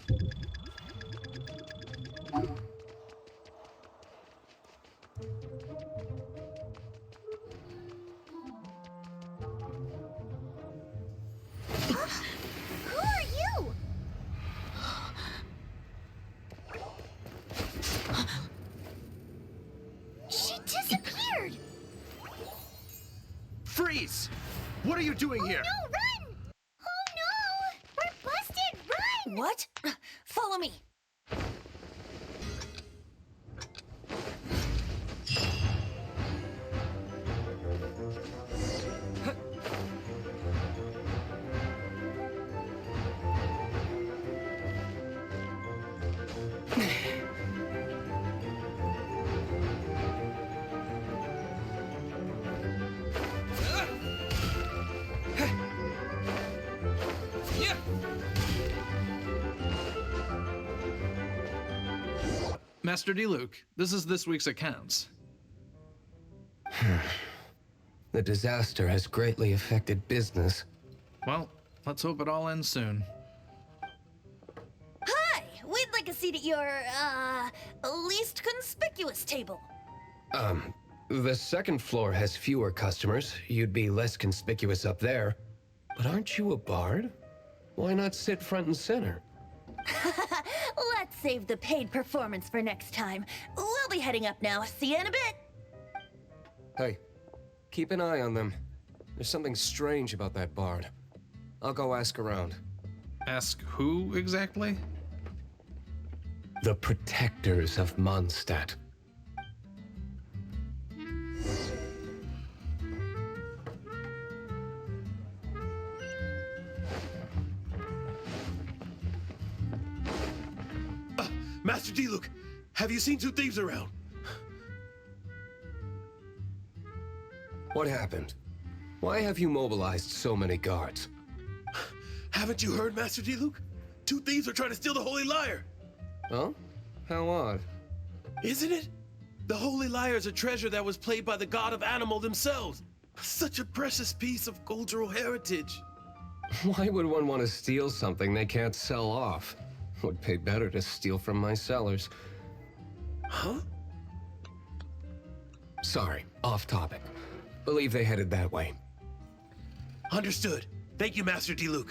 Who are you? She disappeared! Freeze! What are you doing here? No, run! Oh no! We're busted! Run! What? Follow me. Master Dvalin, this is this week's accounts. The disaster has greatly affected business. Well, let's hope it all ends soon. Hi! We'd like a seat at your, least conspicuous table. The second floor has fewer customers. You'd be less conspicuous up there. But aren't you a bard? Why not sit front and center? Let's save the paid performance for next time. We'll be heading up now. See you in a bit. Hey, keep an eye on them. There's something strange about that bard. I'll go ask around. Ask who exactly? The protectors of Mondstadt. Master Dvalin, have you seen two thieves around? What happened? Why have you mobilized so many guards? Haven't you heard, Master Dvalin? Two thieves are trying to steal the Holy Lyre. Huh? How odd. Isn't it? The Holy Lyre is a treasure that was played by the god of animal themselves. Such a precious piece of cultural heritage. Why would one want to steal something they can't sell off? Would pay better to steal from my sellers. Huh? Sorry, off topic. Believe they headed that way. Understood. Thank you, Master Dvalin.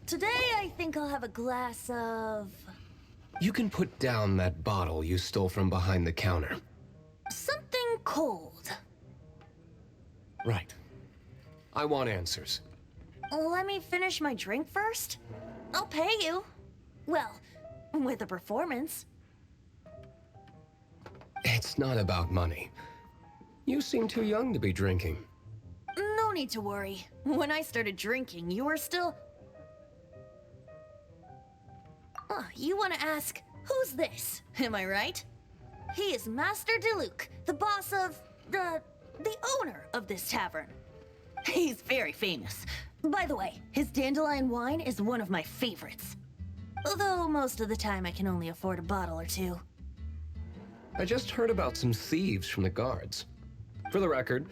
Today, I think I'll have a glass of... You can put down that bottle you stole from behind the counter. something cold. Right. I want answers. Let me finish my drink first. I'll pay you. Well, with a performance. It's not about money. You seem too young to be drinking. No need to worry. When I started drinking, you were still... You want to ask, who's this? Am I right? He is Master Dvalin, the boss of... the owner of this tavern. He's very famous. By the way, his dandelion wine is one of my favorites. Although most of the time I can only afford a bottle or two. I just heard about some thieves from the guards. For the record,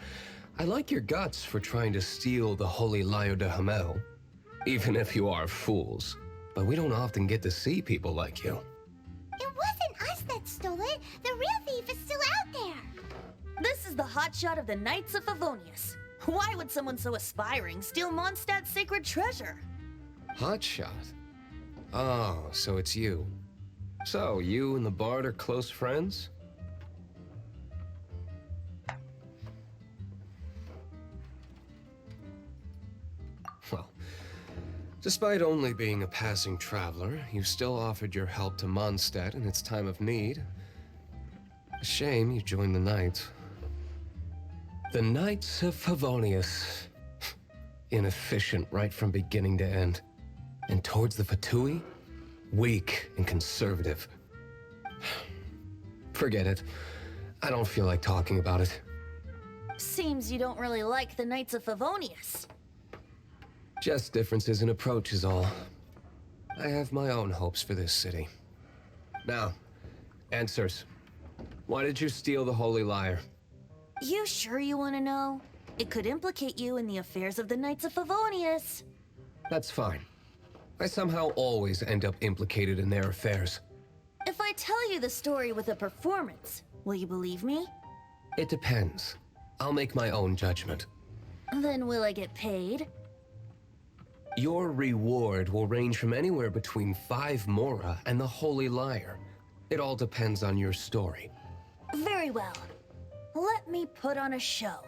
I like your guts for trying to steal the Holy Lyre de Hamel. Even if you are fools. But we don't often get to see people like you. It wasn't us that stole it. The real thief is still out there. This is the hotshot of the Knights of Favonius. Why would someone so aspiring steal Mondstadt's sacred treasure? Hotshot? Oh, so it's you. So, you and the bard are close friends? Well, despite only being a passing traveler, you still offered your help to Mondstadt in its time of need. A shame you joined the Knights. The Knights of Favonius. Inefficient right from beginning to end. And towards the Fatui, weak and conservative. Forget it. I don't feel like talking about it. Seems you don't really like the Knights of Favonius. Just differences in approach is all. I have my own hopes for this city. Now, answers. Why did you steal the Holy Lyre? You sure you want to know? It could implicate you in the affairs of the Knights of Favonius. That's fine. I somehow always end up implicated in their affairs. If I tell you the story with a performance, will you believe me? It depends. I'll make my own judgment. Then will I get paid? Your reward will range from anywhere between 5 mora and the Holy Lyre. It all depends on your story. Very well. Let me put on a show.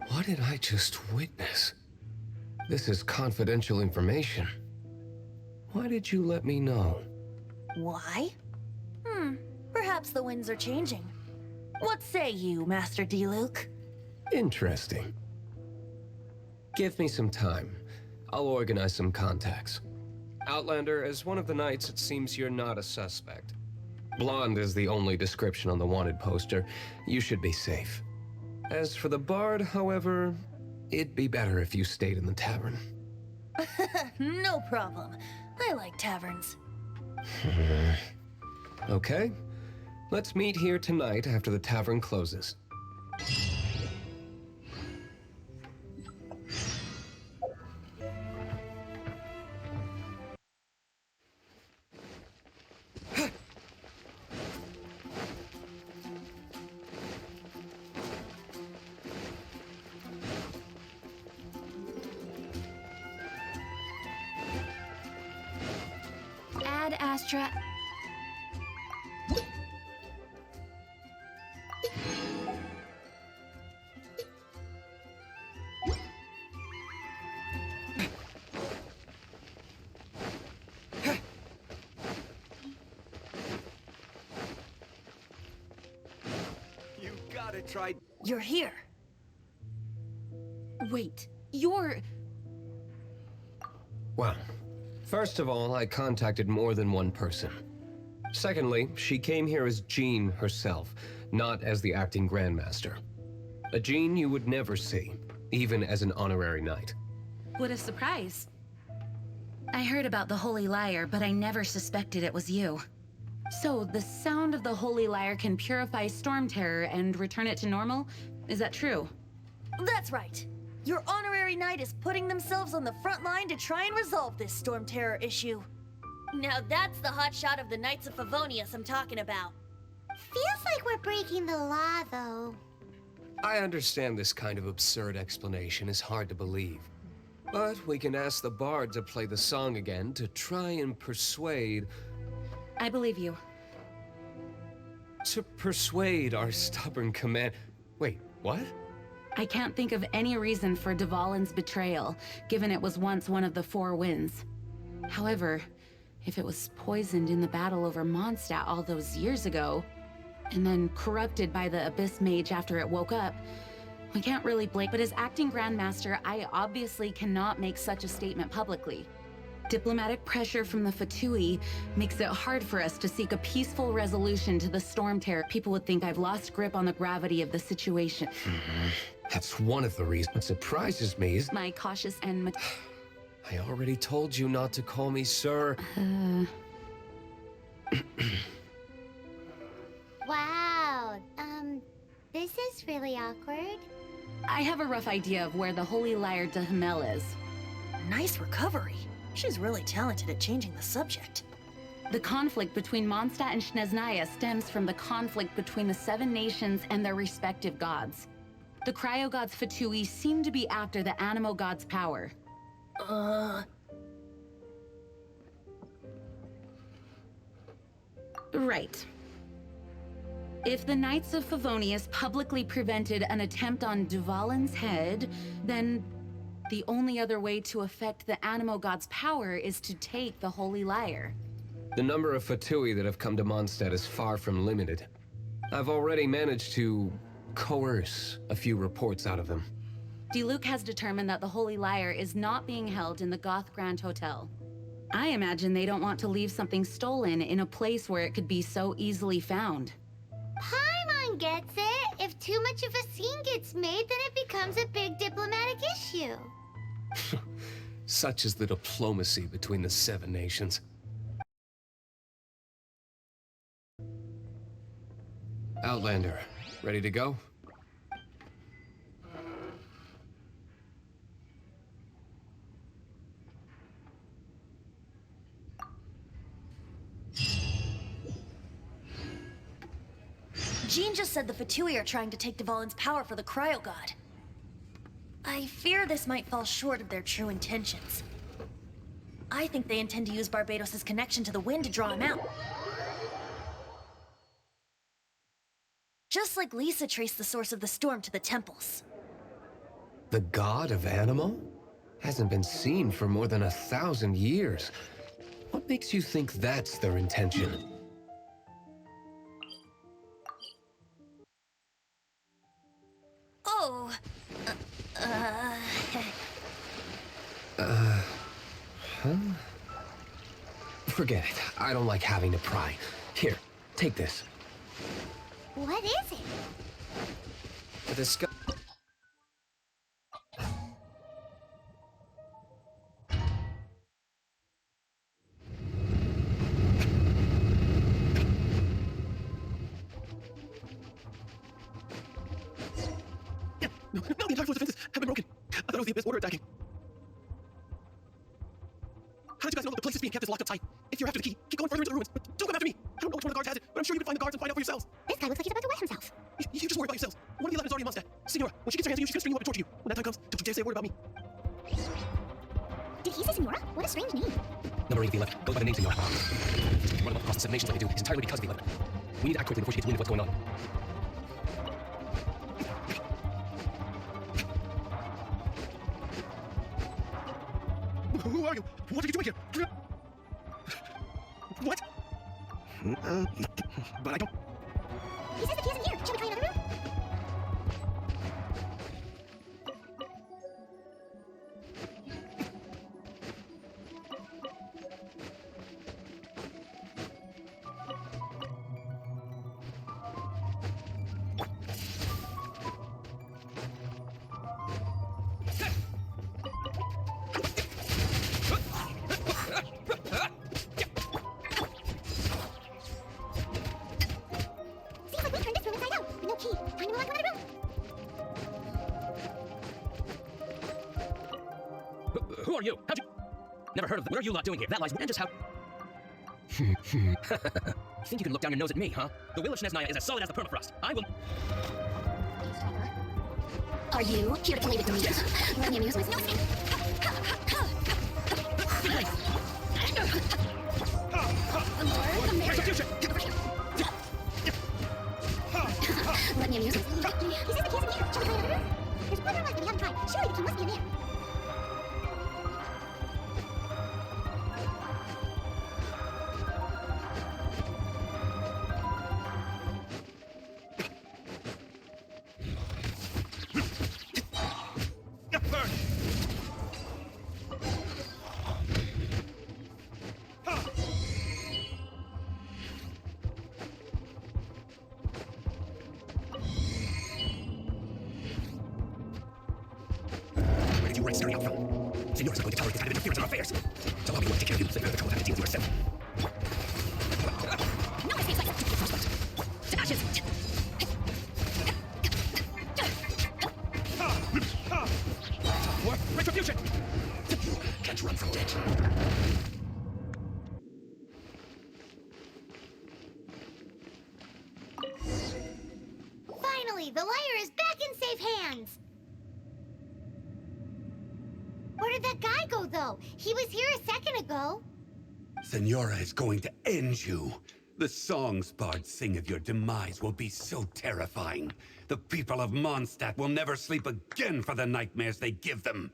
What did I just witness? This is confidential information. Why did you let me know? Why? Perhaps the winds are changing. What say you, Master Dvalin? Interesting. Give me some time. I'll organize some contacts. Outlander, as one of the knights, it seems you're not a suspect. Blonde is the only description on the wanted poster. You should be safe. As for the bard, however, it'd be better if you stayed in the tavern. No problem. I like taverns. Okay. Let's meet here tonight after the tavern closes. Ad Astra. You gotta try. You're here. Wait, you're... Well, first of all, I contacted more than one person. Secondly, she came here as Jean herself, not as the acting Grandmaster. A Jean you would never see, even as an honorary knight. What a surprise. I heard about the Holy Lyre, but I never suspected it was you. So, the sound of the Holy Lyre can purify Storm Terror and return it to normal? Is that true? That's right. Your honorary knight is putting themselves on the front line to try and resolve this Storm Terror issue. Now that's the hotshot of the Knights of Favonius I'm talking about. Feels like we're breaking the law, though. I understand this kind of absurd explanation is hard to believe. But we can ask the bard to play the song again to try and persuade... I believe you. To persuade our stubborn command... Wait, what? I can't think of any reason for Dvalin's betrayal, given it was once one of the Four Winds. However, if it was poisoned in the battle over Mondstadt all those years ago, and then corrupted by the Abyss Mage after it woke up, we can't really blame. But as acting Grandmaster, I obviously cannot make such a statement publicly. Diplomatic pressure from the Fatui makes it hard for us to seek a peaceful resolution to the Storm Terror. People would think I've lost grip on the gravity of the situation. That's one of the reasons. What surprises me is... My cautious and... I already told you not to call me sir. Wow, this is really awkward. I have a rough idea of where the Holy Lyre de Himmel is. Nice recovery. She's really talented at changing the subject. The conflict between Mondstadt and Snezhnaya stems from the conflict between the Seven Nations and their respective gods. The cryo-gods Fatui seem to be after the Animo god's power. Right. If the Knights of Favonius publicly prevented an attempt on Dvalin's head, then the only other way to affect the Animo god's power is to take the Holy Lyre. The number of Fatui that have come to Mondstadt is far from limited. I've already managed to coerce a few reports out of them. Dvalin has determined that the Holy Lyre is not being held in the Goth Grand Hotel. I imagine they don't want to leave something stolen in a place where it could be so easily found. Paimon gets it. if too much of a scene gets made, then it becomes a big diplomatic issue. Such is the diplomacy between the Seven Nations. Outlander, ready to go? Jean just said the Fatui are trying to take Dvalin's power for the Cryo God. I fear this might fall short of their true intentions. I think they intend to use Barbatos' connection to the wind to draw him out. Just like Lisa traced the source of the storm to the temples. The god of Animal? Hasn't been seen for more than 1,000 years. What makes you think that's their intention? Oh, Forget it. I don't like having to pry. Here, take this. What is it? The discuss. No, the entire floor's defenses have been broken. I thought it was the Abyss Order attacking. How did you guys know that the place is being kept is locked up tight? If you're after the key, keep going further into the ruins, but don't come after me. I don't know which one of the guards has it, but I'm sure you can find the guards and find out for yourselves. This guy looks like he's about to wet himself. You just worry about yourselves. One of the 11 is already in Mondstadt. Senora, when she gets her hands on you, she's gonna string you up and torture you. When that time comes, don't you dare say a word about me. Did he say Senora? What a strange name. Number 8 of the 11. Go by the name Senora. Running up across the Seven Nations like they do is entirely because of the 11. We need to act quickly before she gets wind of what's going on. Who are you? What are you doing here? What? But I don't... He says the key isn't here. Shall we try another room? Seems like we turned this room inside out. With no key. Time to move on to another room. Who are you? How'd you... Never heard of them. What are you lot doing here? That lies... And just how... Think you can look down your nose at me, huh? The will of Shnesnaya is as solid as the permafrost. I will... Are you here to play with me? Let me amuse myself. Let me amuse myself. He says the key isn't here. Shall we try another room? There's one more light that we haven't tried. Surely the key must be in there. Where did you run scurrying out from? Senora's not going to tolerate this kind of interference in our affairs. So I'll be willing to take care of you. Let her have the trouble having to deal with you herself. No, I say To ashes! War, retribution! Can't run from death. Finally, the liar is back in safe hands. Where did that guy go, though? He was here a second ago. Senora is going to end you. The songs bards sing of your demise will be so terrifying. The people of Mondstadt will never sleep again for the nightmares they give them.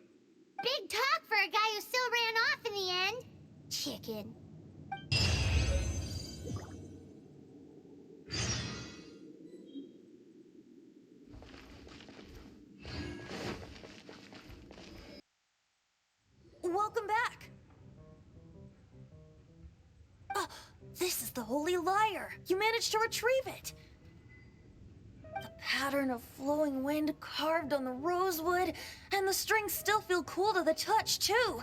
Big talk for a guy who still ran off in the end. Chicken. welcome back. This is the Holy Lyre. You managed to retrieve it. The pattern of flowing wind carved on the rosewood, and the strings still feel cool to the touch, too.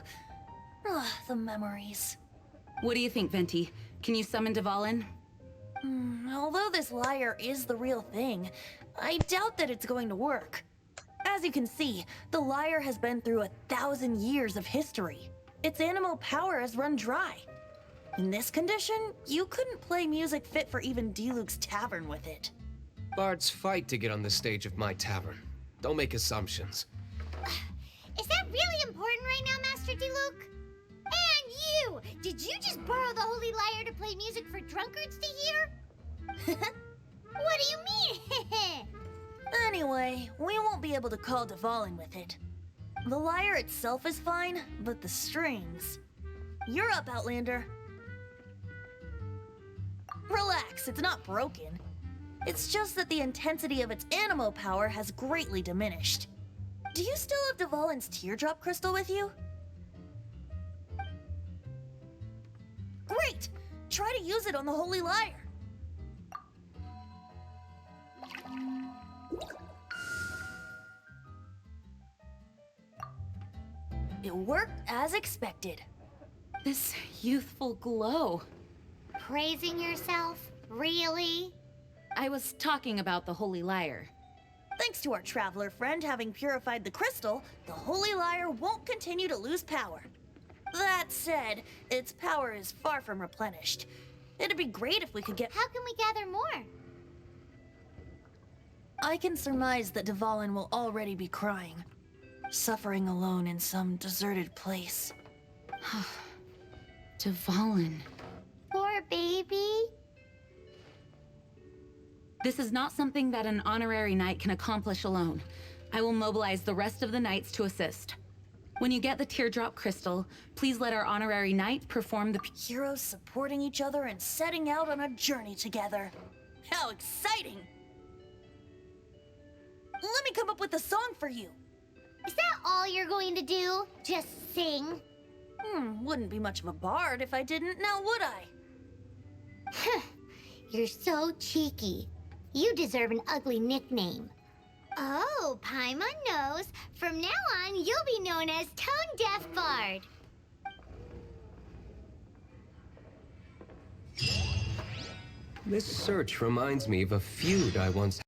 Ugh, the memories. What do you think, Venti? Can you summon Dvalin? Although this lyre is the real thing, I doubt that it's going to work. As you can see, the lyre has been through 1,000 years of history. Its animal power has run dry. In this condition, you couldn't play music fit for even Diluc's tavern with it. Bards fight to get on the stage of my tavern. Don't make assumptions. Is that really important right now, Master Diluc? And you! Did you just borrow the Holy Lyre to play music for drunkards to hear? What do you mean? Anyway, we won't be able to call Dvalin with it. The lyre itself is fine, but the strings... You're up, Outlander. Relax, it's not broken. It's just that the intensity of its animo power has greatly diminished. Do you still have Dvalin's teardrop crystal with you? Great! Try to use it on the Holy Lyre. It worked as expected. This youthful glow. Praising yourself? Really? I was talking about the Holy Lyre. Thanks to our traveler friend having purified the crystal, the Holy Lyre won't continue to lose power. That said, its power is far from replenished. It'd be great if we could get... How can we gather more? I can surmise that Dvalin will already be crying, suffering alone in some deserted place. Dvalin. Poor baby. This is not something that an honorary knight can accomplish alone. I will mobilize the rest of the knights to assist. When you get the teardrop crystal, please let our honorary knight perform the... Heroes supporting each other and setting out on a journey together. How exciting! Let me come up with a song for you. Is that all you're going to do? Just sing? Wouldn't be much of a bard if I didn't, now would I? You're so cheeky. You deserve an ugly nickname. Oh, Paimon knows. From now on, you'll be known as Tone Deaf Bard. This search reminds me of a feud I once